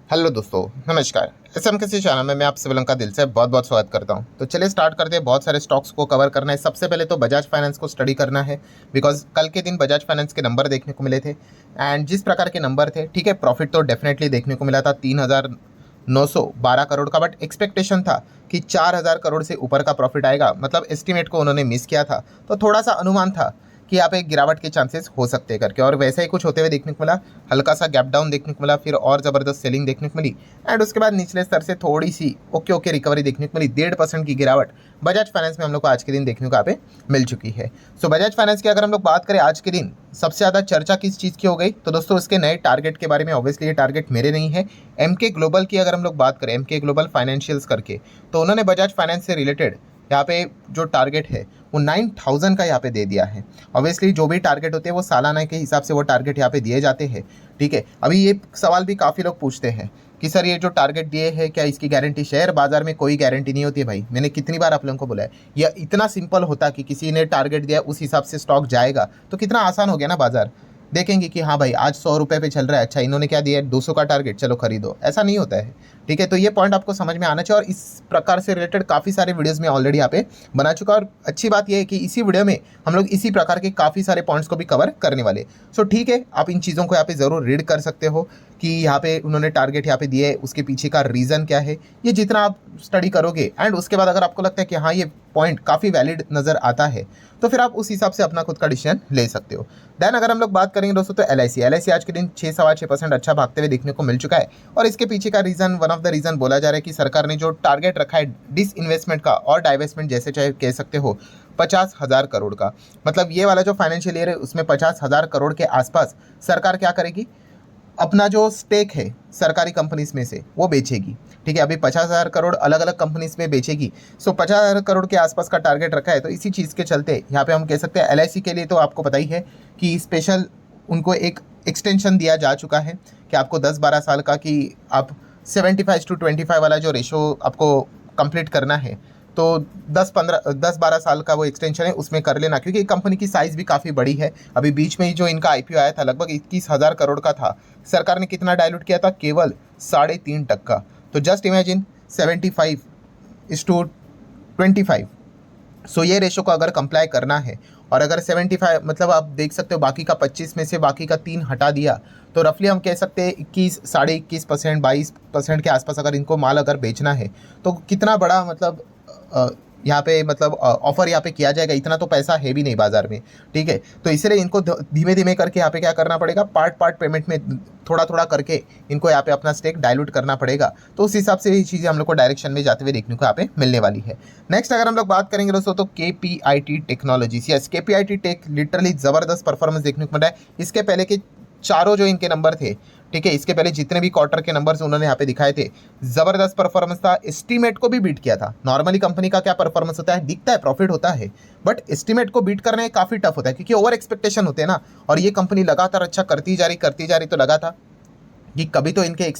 Hello दोस्तों, नमस्कार। SMKC channel में मैं आप सभी लोगों का दिल से बहुत बहुत स्वागत करता हूं। तो चलिए स्टार्ट करते हैं। बहुत सारे स्टॉक्स को कवर करना है। सबसे पहले तो बजाज फाइनेंस को स्टडी करना है, बिकॉज कल के दिन बजाज फाइनेंस के नंबर देखने को मिले थे एंड जिस प्रकार के नंबर थे, ठीक है, प्रॉफिट तो डेफिनेटली देखने को मिला था 3,912 करोड़ का, बट एक्सपेक्टेशन था कि 4,000 करोड़ से ऊपर का प्रॉफिट आएगा। मतलब एस्टिमेट को उन्होंने मिस किया था, तो थोड़ा सा अनुमान था कि यहाँ पे गिरावट के चांसेस हो सकते हैं करके, और वैसा ही कुछ होते हुए देखने को मिला। हल्का सा गैप डाउन देखने को मिला, फिर और ज़बरदस्त सेलिंग देखने को मिली एंड उसके बाद निचले स्तर से थोड़ी सी ओके रिकवरी देखने को मिली। 1.5% की गिरावट बजाज फाइनेंस में हम लोग को आज के दिन देखने को यहाँ पे मिल चुकी है। सो बजाज फाइनेंस की अगर हम लोग बात करें आज के दिन, सबसे ज़्यादा चर्चा किस चीज़ की हो गई, तो दोस्तों उसके नए टारगेट के बारे में। ऑब्वियसली ये टारगेट मेरे नहीं है, MK ग्लोबल की अगर हम लोग बात करें, MK ग्लोबल फाइनेंशियल्स करके, तो उन्होंने बजाज फाइनेंस से रिलेटेड यहाँ पे जो टारगेट है वो 9,000 का यहाँ पे दे दिया है। ऑब्वियसली जो भी टारगेट होते हैं वो सालाना के हिसाब से वो टारगेट यहाँ पे दिए जाते हैं, ठीक है। अभी ये सवाल भी काफ़ी लोग पूछते हैं कि सर ये जो टारगेट दिए हैं क्या इसकी गारंटी, शेयर बाजार में कोई गारंटी नहीं होती है भाई। मैंने कितनी बार आप लोगों को बोला है, यह इतना सिंपल होता कि किसी ने टारगेट दिया उस हिसाब से स्टॉक जाएगा तो कितना आसान हो गया ना। बाजार देखेंगे कि हाँ भाई आज 100 रुपये पे चल रहा है, अच्छा इन्होंने क्या दिया है 200 का टारगेट, चलो खरीदो, ऐसा नहीं होता है, ठीक है। तो ये पॉइंट आपको समझ में आना चाहिए, और इस प्रकार से रिलेटेड काफ़ी सारे वीडियोस में ऑलरेडी यहाँ पे बना चुका। और अच्छी बात यह है कि इसी वीडियो में हम लोग इसी प्रकार के काफ़ी सारे पॉइंट्स को भी कवर करने वाले। सो ठीक है, आप इन चीज़ों को यहाँ पे ज़रूर रीड कर सकते हो कि यहाँ पे उन्होंने टारगेट यहाँ पे दिए है, उसके पीछे का रीज़न क्या है। ये जितना आप स्टडी करोगे एंड उसके बाद अगर आपको लगता है कि हाँ ये पॉइंट काफ़ी वैलिड नज़र आता है, तो फिर आप उस हिसाब से अपना खुद का डिसीजन ले सकते हो। देन अगर हम लोग बात करेंगे दोस्तों, तो LIC आज के दिन 6-6.25% अच्छा भागते हुए देखने को मिल चुका है। और इसके पीछे का reason, one of the reason बोला जा रहा है कि सरकार ने जो टारगेट रखा है डिस इन्वेस्टमेंट का और डाइवेस्टमेंट जैसे चाहे कह सकते हो, 50,000 करोड़ का। मतलब ये वाला जो फाइनेंशियल ईयर है उसमें 50,000 करोड़ के आसपास सरकार क्या करेगी, अपना जो स्टेक है सरकारी कंपनीज में से वो बेचेगी, ठीक है। अभी 50,000 करोड़ अलग अलग कंपनीज में बेचेगी। सो 50,000 करोड़ के आसपास का टारगेट रखा है। तो इसी चीज़ के चलते यहाँ पे हम कह सकते हैं LIC के लिए तो आपको पता ही है कि स्पेशल उनको एक एक्सटेंशन दिया जा चुका है कि आपको 10-12 साल का, कि आप 75:25 वाला जो रेशो आपको कंप्लीट करना है, तो 10-12 साल का वो एक्सटेंशन है उसमें कर लेना, क्योंकि कंपनी की साइज़ भी काफ़ी बड़ी है। अभी बीच में ही जो इनका IPO आया था लगभग 21,000 करोड़ का था, सरकार ने कितना डायलूट किया था, केवल 3.5%। तो जस्ट इमेजिन 75:25। सो ये रेशो को अगर कंप्लाई करना है, और अगर 75 मतलब आप देख सकते हो बाकी का 25 में से बाकी का 3 हटा दिया, तो रफली हम कह सकते हैं 21-21%, 22% के आसपास अगर इनको माल अगर बेचना है, तो कितना बड़ा मतलब यहाँ पे मतलब ऑफर यहाँ पे किया जाएगा। इतना तो पैसा है भी नहीं बाजार में, ठीक है। तो इसलिए इनको धीमे धीमे करके यहाँ पे क्या करना पड़ेगा, पार्ट पेमेंट में थोड़ा थोड़ा करके इनको यहाँ पे अपना स्टेक डाइल्यूट करना पड़ेगा। तो उस हिसाब से ये चीज़ें हम लोग को डायरेक्शन में जाते हुए देखने को यहाँ पे मिलने वाली है। नेक्स्ट अगर हम लोग बात करेंगे दोस्तों, तो KPIT technologies, yes KPIT tech literally ज़बरदस्त परफॉर्मेंस देखने को मिला है। इसके पहले के चारों जो इनके नंबर थे, ठीक है, इसके पहले जितने भी क्वार्टर के नंबर्स उन्होंने यहाँ पे दिखाए थे, जबरदस्त परफॉर्मेंस था। एस्टीमेट को भी बीट किया था। नॉर्मली कंपनी का क्या परफॉर्मेंस होता है, दिखता है प्रॉफिट होता है, बट एस्टीमेट को बीट करना काफ़ी टफ होता है, क्योंकि ओवर एक्सपेक्टेशन होते हैं ना। और ये कंपनी लगातार अच्छा करती जा रही, तो लगा था कि कभी तो इनके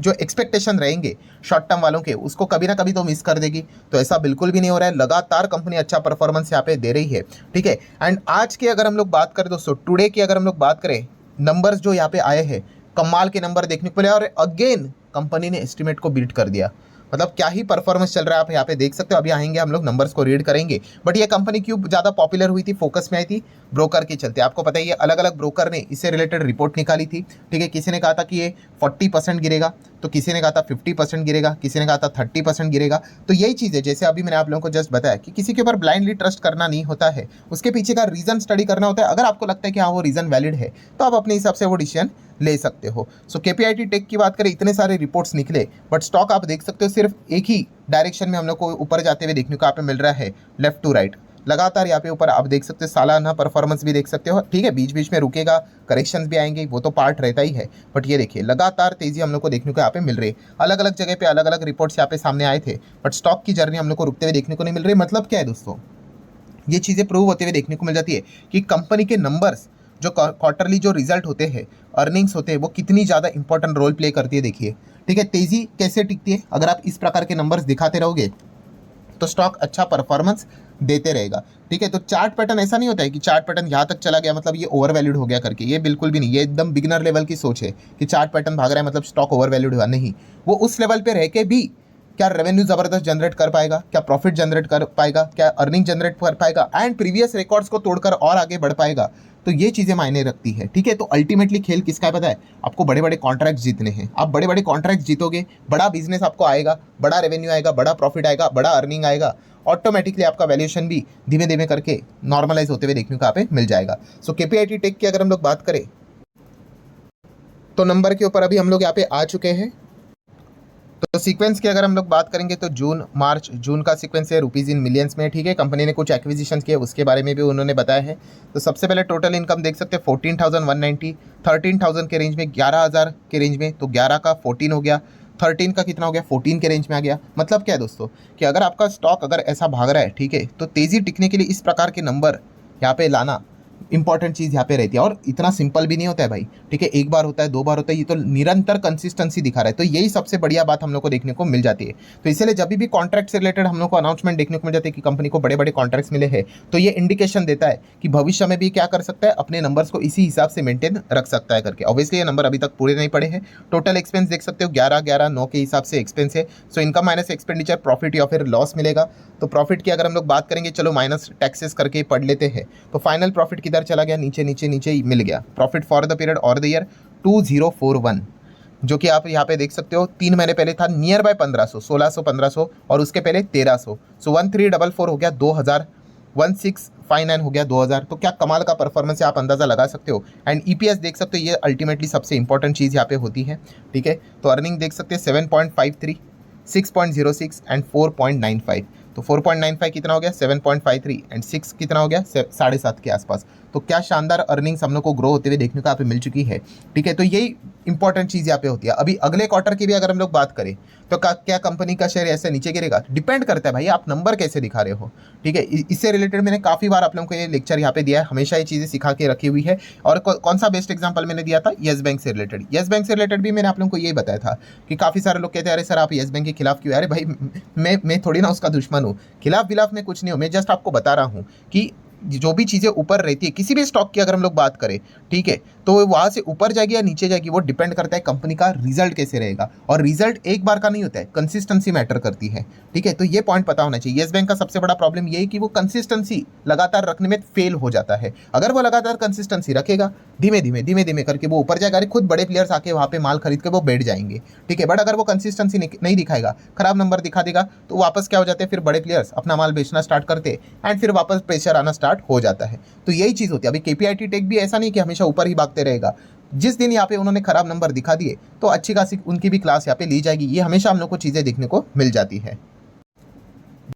जो एक्सपेक्टेशन रहेंगे शॉर्ट टर्म वालों के, उसको कभी ना कभी तो मिस कर देगी। तो ऐसा बिल्कुल भी नहीं हो रहा है, लगातार कंपनी अच्छा परफॉर्मेंस यहाँ पे दे रही है, ठीक है। एंड आज की अगर हम लोग बात करें दोस्तों, टुडे की अगर हम लोग बात करें, नंबर्स जो यहाँ पे आए हैं कमाल के नंबर देखने को मिले, और अगेन कंपनी ने एस्टिमेट को बीट कर दिया। मतलब क्या ही परफॉर्मेंस चल रहा है, आप यहाँ पे देख सकते हो। अभी आएंगे हम लोग नंबर्स को रीड करेंगे, बट ये कंपनी क्यों ज़्यादा पॉपुलर हुई थी, फोकस में आई थी, ब्रोकर के चलते। आपको पता ही है अलग अलग ब्रोकर ने इससे रिलेटेड रिपोर्ट निकाली थी, ठीक है। किसी ने कहा था कि ये 40% गिरेगा, तो किसी ने कहा था 50% गिरेगा, किसी ने कहा था 30% गिरेगा। तो यही चीज़ है, जैसे अभी मैंने आप लोगों को जस्ट बताया कि किसी के ऊपर ब्लाइंडली ट्रस्ट करना नहीं होता है, उसके पीछे का रीज़न स्टडी करना होता है। अगर आपको लगता है कि हाँ वो रीज़न वैलिड है, तो आप अपने हिसाब से वो डिसीजन ले सकते हो। सो KPIT टेक की बात करें, इतने सारे रिपोर्ट्स निकले, बट स्टॉक आप देख सकते हो सिर्फ एक ही डायरेक्शन में हम लोग को ऊपर जाते हुए देखने को यहाँ पे मिल रहा है, लेफ्ट टू राइट। लगातार यहाँ पे ऊपर आप देख सकते हो, सालाना परफॉर्मेंस भी देख सकते हो, ठीक है। बीच बीच में रुकेगा, करेक्शंस भी आएंगे, वो तो पार्ट रहता ही है, बट ये देखिए लगातार तेजी हम लोग को देखने को यहाँ पे मिल रही है। अलग अलग जगह पे अलग अलग रिपोर्ट्स यहाँ पे सामने आए थे, बट स्टॉक की जर्नी हम लोग को रुकते हुए देखने को नहीं मिल रही। मतलब क्या है दोस्तों, ये चीज़ें प्रूव होते हुए देखने को मिल जाती है कि कंपनी के नंबर्स, जो क्वार्टरली जो रिजल्ट होते हैं, अर्निंग्स होते हैं, वो कितनी ज़्यादा इंपॉर्टेंट रोल प्ले करती है। देखिए, ठीक है, तेज़ी कैसे टिकती है। अगर आप इस प्रकार के नंबर्स दिखाते रहोगे तो स्टॉक अच्छा परफॉर्मेंस देते रहेगा। ठीक है, तो चार्ट पैटर्न ऐसा नहीं होता है कि चार्ट पैटर्न यहाँ तक चला गया मतलब ये ओवर वैल्यूड हो गया करके, ये बिल्कुल भी नहीं। ये एकदम बिगिनर लेवल की सोच है कि चार्ट पैटर्न भाग रहा है मतलब स्टॉक ओवर वैल्यूड हुआ, नहीं। वो उस लेवल पे रह के भी क्या रेवेन्यू जबरदस्त जनरेट कर पाएगा, क्या प्रॉफिट जनरेट कर पाएगा, क्या अर्निंग जनरेट कर पाएगा, एंड प्रीवियस रिकॉर्ड्स को तोड़कर और आगे बढ़ पाएगा। तो ये चीज़ें मायने रखती है। ठीक है, तो अल्टीमेटली खेल किसका है पता है? आपको बड़े बड़े कॉन्ट्रैक्ट जीतने हैं। आप बड़े बड़े कॉन्ट्रैक्ट जीतोगे, बड़ा बिजनेस आपको आएगा, बड़ा रेवेन्यू आएगा, बड़ा प्रॉफिट आएगा, बड़ा अर्निंग आएगा, ऑटोमेटिकली आपका वैल्यूएशन भी धीमे धीमे करके नॉर्मलाइज होते हुए देखने को यहाँ पे मिल जाएगा। सो केपीआईटी टेक की अगर हम लोग बात करें तो नंबर के ऊपर अभी हम लोग यहाँ पे आ चुके हैं। तो सीक्वेंस की अगर हम लोग बात करेंगे तो जून का सीक्वेंस है रुपीज़ इन मिलियंस में। ठीक है, कंपनी ने कुछ एक्विजिशन किए उसके बारे में भी उन्होंने बताया है। तो सबसे पहले टोटल इनकम देख सकते हैं 14,190, 13,000 के रेंज में, 11,000 के रेंज में, तो 11 का 14 हो गया, 13 का कितना हो गया, 14 के रेंज में आ गया। मतलब क्या है दोस्तों कि अगर आपका स्टॉक अगर ऐसा भाग रहा है, ठीक है, तो तेज़ी टिकने के लिए इस प्रकार के नंबर यहाँ पे लाना इंपॉर्टेंट चीज़ यहाँ पे रहती है। और इतना सिंपल भी नहीं होता है भाई। ठीक है, एक बार होता है, दो बार होता है, ये तो निरंतर कंसिस्टेंसी दिखा रहा है। तो यही सबसे बढ़िया बात हम लोग को देखने को मिल जाती है। तो इसलिए जब भी कॉन्ट्रैक्ट से रिलेटेड हम लोग को अनाउंसमेंट देखने को मिल जाती है कि कंपनी को बड़े बड़े कॉन्ट्रैक्ट्स मिले हैं, तो ये इंडिकेशन देता है कि भविष्य में भी क्या कर सकता है, अपने नंबर्स को इसी हिसाब से मेंटेन रख सकता है करके। ऑब्वियसली ये नंबर अभी तक पूरे नहीं पड़े हैं। टोटल एक्सपेंस देख सकते हो 11,11,9 के हिसाब से एक्सपेंस है। So income minus expenditure, profit या फिर लॉस मिलेगा। तो प्रॉफिट की अगर हम लोग बात करेंगे, चलो माइनस टैक्सेस करके पढ़ लेते हैं। तो फाइनल प्रॉफिट किधर चला गया, नीचे नीचे नीचे ही मिल गया। प्रॉफिट फॉर द पीरियड और द ईयर 2041, जो कि आप यहाँ पे देख सकते हो 3 महीने पहले था नियर बाय 1500, 1600, 1500 और उसके पहले 1300। सो 1344 हो गया 2000, 1659 हो गया 2000। तो क्या कमाल का परफॉर्मेंस है, आप अंदाजा लगा सकते हो। एंड ईपीएस देख सकते हो, ये अल्टीमेटली सबसे इंपॉर्टेंट चीज़ यहाँ पे होती है। ठीक है, तो अर्निंग देख सकते हैं 7.53, 6.06 एंड 4.95। तो 4.95 कितना हो गया, 7.53 एंड 6 कितना हो गया, 7.5 के आसपास। तो क्या शानदार अर्निंग्स हम लोग को ग्रो होते हुए देखने को यहाँ पे मिल चुकी है। ठीक है, तो यही इंपॉर्टेंट चीज़ यहाँ पे होती है। अभी अगले क्वार्टर की भी अगर हम लोग बात करें तो क्या कंपनी का शेयर ऐसे नीचे गिरेगा, डिपेंड करता है भाई आप नंबर कैसे दिखा रहे हो। ठीक है, इससे रिलेटेड मैंने काफ़ी बार आप लोगों को ये लेक्चर यहाँ पे दिया है, हमेशा ये चीज़ें सिखा के रखी हुई है। और कौन सा बेस्ट एग्जाम्पल मैंने दिया था, येस बैंक से रिलेटेड। येस बैंक से रिलेटेड भी मैंने आप लोगों को यही बताया था कि काफ़ी सारे लोग कहते हैं अरे सर आप येस बैंक के खिलाफ क्यों। अरे भाई मैं थोड़ी ना उसका दुश्मन हूँ, खिलाफ विलाफ में कुछ नहीं हूँ। मैं जस्ट आपको बता रहा हूँ कि जो भी चीज़ें ऊपर रहती है किसी भी स्टॉक की अगर हम लोग बात करें, ठीक है, तो वहाँ से ऊपर जाएगी या नीचे जाएगी वो डिपेंड करता है कंपनी का रिजल्ट कैसे रहेगा। और रिजल्ट एक बार का नहीं होता है, कंसिस्टेंसी मैटर करती है। ठीक है, तो ये पॉइंट पता होना चाहिए। येस बैंक का सबसे बड़ा प्रॉब्लम ये है कि वो कंसिस्टेंसी लगातार रखने में फेल हो जाता है। अगर वो लगातार कंसिस्टेंसी रखेगा, धीमे धीमे करके वो ऊपर जाएगा। अरे खुद बड़े प्लेयर्स आके वहाँ पे माल खरीद के वो बैठ जाएंगे। ठीक है, बट अगर वो कंसिस्टेंसी नहीं दिखाएगा, खराब नंबर दिखा देगा, तो वापस क्या हो जाते हैं, फिर बड़े प्लेयर्स अपना माल बेचना स्टार्ट करते एंड फिर वापस प्रेशर आना स्टार्ट हो जाता है। तो यही चीज़ होती है। अभी केपीआईटी टेक भी ऐसा नहीं कि हमेशा ऊपर ही भागते रहेगा। जिस दिन यहाँ पे उन्होंने खराब नंबर दिखा दिए तो अच्छी खासी उनकी भी क्लास यहाँ पे ली जाएगी। ये हमेशा हम लोग को चीज़ें देखने को मिल जाती है।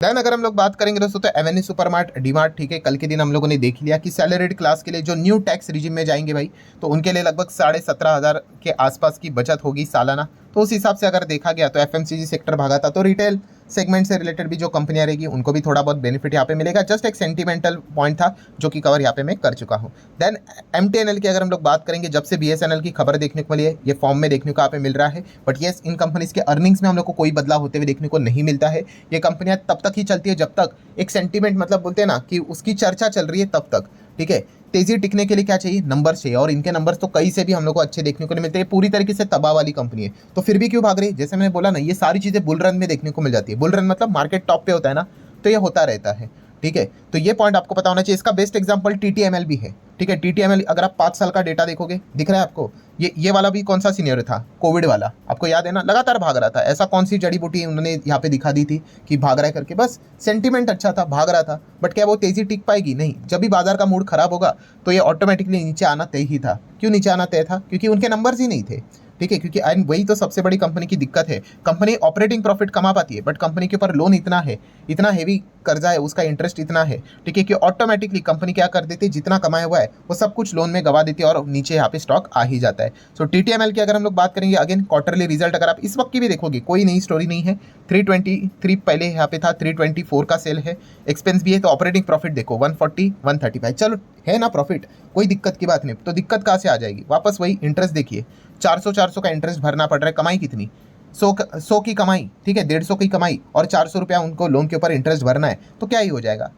देन अगर हम लोग बात करेंगे दोस्तों तो एवेन्यू सुपरमार्ट, डीमार्ट, ठीक है, कल के दिन हम लोगों ने देख लिया कि सैलरीड क्लास के लिए जो न्यू टैक्स रिजिम में जाएंगे भाई, तो उनके लिए लगभग 17,500 के आसपास की बचत होगी सालाना। तो उस हिसाब से अगर देखा गया तो एफएमसीजी सेक्टर भागा था, तो रिटेल सेगमेंट से रिलेटेड भी जो कंपनियां रहेगी उनको भी थोड़ा बहुत बेनिफिट यहाँ पे मिलेगा। जस्ट एक सेंटिमेंटल पॉइंट था जो कि कवर यहाँ पे मैं कर चुका हूँ। देन एमटीएनएल की अगर हम लोग बात करेंगे, जब से बीएसएनएल की खबर देखने को मिली है, ये फॉर्म में देखने को यहाँ पे मिल रहा है। बट येस, इन कंपनीज के अर्निंग्स में हम लोग को कोई बदलाव होते हुए देखने को नहीं मिलता है। ये कंपनियां तब तक ही चलती है जब तक एक सेंटीमेंट, मतलब बोलते हैं ना कि उसकी चर्चा चल रही है, तब तक। ठीक है, तेजी टिकने के लिए क्या चाहिए, नंबर चाहिए। और इनके नंबर्स तो कई से भी हम लोग को अच्छे देखने को नहीं मिलते। पूरी तरीके से तबाह वाली कंपनी है, तो फिर भी क्यों भाग रही है। जैसे मैंने बोला ना, ये सारी चीज़ें बुल रन में देखने को मिल जाती है। बुल रन मतलब मार्केट टॉप पे होता है ना, तो ये होता रहता है। ठीक है, तो ये पॉइंट आपको पता होना चाहिए। इसका बेस्ट एग्जांपल टीटीएमएल भी है। ठीक है, टीटीएमएल अगर आप 5 साल का डेटा देखोगे, दिख रहा है आपको, ये वाला भी कौन सा सीनियर था, कोविड वाला, आपको याद है ना, लगातार भाग रहा था। ऐसा कौन सी जड़ी बूटी उन्होंने यहाँ पे दिखा दी थी कि भाग रहा है करके, बस सेंटीमेंट अच्छा था, भाग रहा था। बट क्या वो तेजी टिक पाएगी, नहीं। जब भी बाजार का मूड खराब होगा तो ये ऑटोमेटिकली नीचे आना तय ही था। क्यों नीचे आना तय था, क्योंकि उनके नंबर्स ही नहीं थे। ठीक है, क्योंकि एंड वही तो सबसे बड़ी कंपनी की दिक्कत है। कंपनी ऑपरेटिंग प्रॉफिट कमा पाती है, बट कंपनी के ऊपर लोन इतना है, इतना हेवी कर्जा है, उसका इंटरेस्ट इतना है, ठीक है, कि ऑटोमेटिकली कंपनी क्या कर देती है, जितना कमाया हुआ है वो सब कुछ लोन में गवा देती है और नीचे यहाँ पे स्टॉक आ ही जाता है। सो टीटीएमएल की अगर हम लोग बात करेंगे, अगेन क्वार्टरली रिजल्ट अगर आप इस वक्त की भी देखोगे, कोई नई स्टोरी नहीं है। 323 पहले यहाँ पे था, 324 का सेल है, एक्सपेंस भी है। तो ऑपरेटिंग प्रॉफिट देखो 140, 135, चलो है ना प्रॉफिट, कोई दिक्कत की बात नहीं। तो दिक्कत कहाँ से आ जाएगी, वापस वही इंटरेस्ट देखिए, 400 का इंटरेस्ट भरना पड़ रहा है। कमाई कितनी, 100 की कमाई, ठीक है, 150 की कमाई, और 400 रुपया उनको लोन के ऊपर इंटरेस्ट भरना है, तो क्या ही हो जाएगा।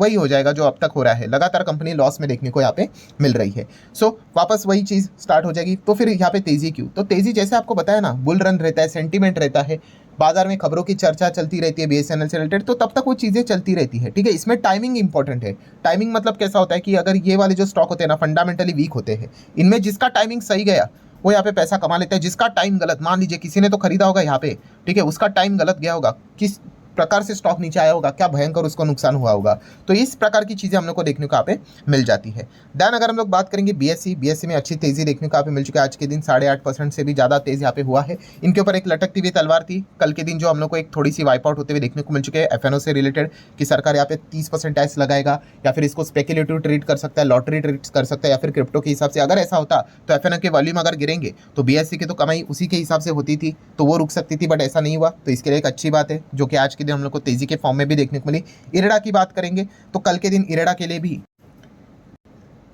वही हो जाएगा जो अब तक हो रहा है, लगातार कंपनी लॉस में देखने को यहाँ पे मिल रही है। सो वापस वही चीज़ स्टार्ट हो जाएगी। तो फिर यहाँ पे तेज़ी क्यों? तो तेज़ी जैसे आपको बताया ना, बुल रन रहता है, सेंटीमेंट रहता है, बाजार में खबरों की चर्चा चलती रहती है बीएसएनएल से रिलेटेड, तो तब तक वो चीज़ें चलती रहती है, ठीक है। इसमें टाइमिंग इंपॉर्टेंट है। टाइमिंग मतलब कैसा होता है कि अगर ये वाले जो स्टॉक होते हैं ना, फंडामेंटली वीक होते हैं, इनमें जिसका टाइमिंग सही गया वो यहाँ पे पैसा कमा लेता है, जिसका टाइम गलत, मान लीजिए किसी ने तो खरीदा होगा यहाँ पे, ठीक है, उसका टाइम गलत गया होगा, किस प्रकार से स्टॉक नीचे आया होगा, क्या भयंकर उसको नुकसान हुआ होगा, तो इस प्रकार की चीज़ें हम लोग को देखने को यहाँ पे मिल जाती है। देन अगर हम लोग बात करेंगे बीएससी में अच्छी तेज़ी देखने को यहाँ पे मिल चुकी है। आज के दिन 8.5% से भी ज़्यादा तेज़ यहाँ पे हुआ है। इनके ऊपर एक लटकती हुई तलवार थी कल के दिन, जो हम लोग को एक थोड़ी सी वाइप आउट होते हुए देखने को मिल चुके हैं एफएनओ से रिलेटेड, कि सरकार यहाँ पे 30% टैक्स लगाएगा, या फिर इसको स्पेकुलेटिव ट्रेड कर सकता है, लॉटरी ट्रेड कर सकता है, या फिर क्रिप्टो के हिसाब से। अगर ऐसा होता तो एफएनओ के वॉल्यूम अगर गिरेंगे तो बीएससी की तो कमाई उसी के हिसाब से होती थी, तो वो रुक सकती थी, बट ऐसा नहीं हुआ। तो इसके लिए एक अच्छी बात है, जो कि आज के दिन हम लोग को तेज़ी के फॉर्म में भी देखने को मिली। इरेडा की बात करेंगे तो कल के दिन इरेडा के लिए भी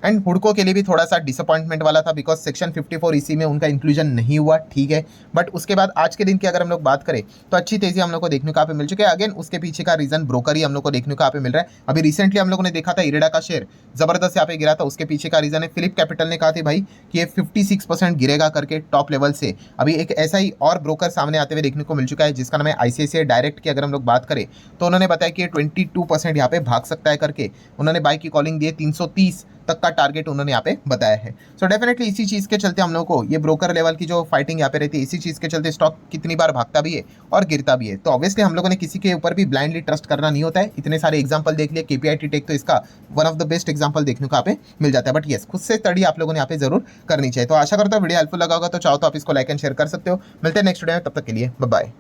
एंड हुडको के लिए भी थोड़ा सा डिसअपॉइंटमेंट वाला था, बिकॉज सेक्शन 54 इसी में उनका इंक्लूजन नहीं हुआ, ठीक है। बट उसके बाद आज के दिन की अगर हम लोग बात करें तो अच्छी तेजी हम लोग को देखने को यहाँ पे मिल चुकी है। अगेन उसके पीछे का रीजन ब्रोकर ही हम लोग को देखने को यहाँ पे मिल रहा है। अभी रिसेंटली हम लोगों ने देखा था इरेडा का शेयर जबरदस्त यहाँ पे गिरा था, उसके पीछे का रीजन है फिलिप कैपिटल ने कहा था भाई कि ये 56% गिरेगा करके टॉप लेवल से। अभी एक ऐसा ही और ब्रोकर सामने आते हुए देखने को मिल चुका है, जिसका नाम है आईसीआईसीआई डायरेक्ट की। अगर हम लोग बात करें तो उन्होंने बताया कि ये 22% यहाँ पे भाग सकता है करके, उन्होंने बाई की कॉलिंग दी है, 330 तक का टारगेट उन्होंने यहाँ पे बताया है। सो डेफिनेटली इसी चीज़ के चलते हम लोग को ये ब्रोकर लेवल की जो फाइटिंग यहाँ पे रहती है, इसी चीज़ के चलते स्टॉक कितनी बार भागता भी है और गिरता भी है। तो ऑब्वियसली हम लोगों ने किसी के ऊपर भी ब्लाइंडली ट्रस्ट करना नहीं होता है। इतने सारे एग्जांपल देख लिए, केपीआईटी टेक तो इसका one of the best example देखने को यहाँ पे मिल जाता है। बट येस, खुद से स्टडी आप लोगों ने यहाँ पे जरूर करनी चाहिए। तो आशा करता हूँ वीडियो हेल्पफुल लगा होगा, तो चाहो तो आप इसको लाइक एंड शेयर कर सकते हो। मिलते हैं नेक्स्ट वीडियो में, तब तक के लिए बाय बाय।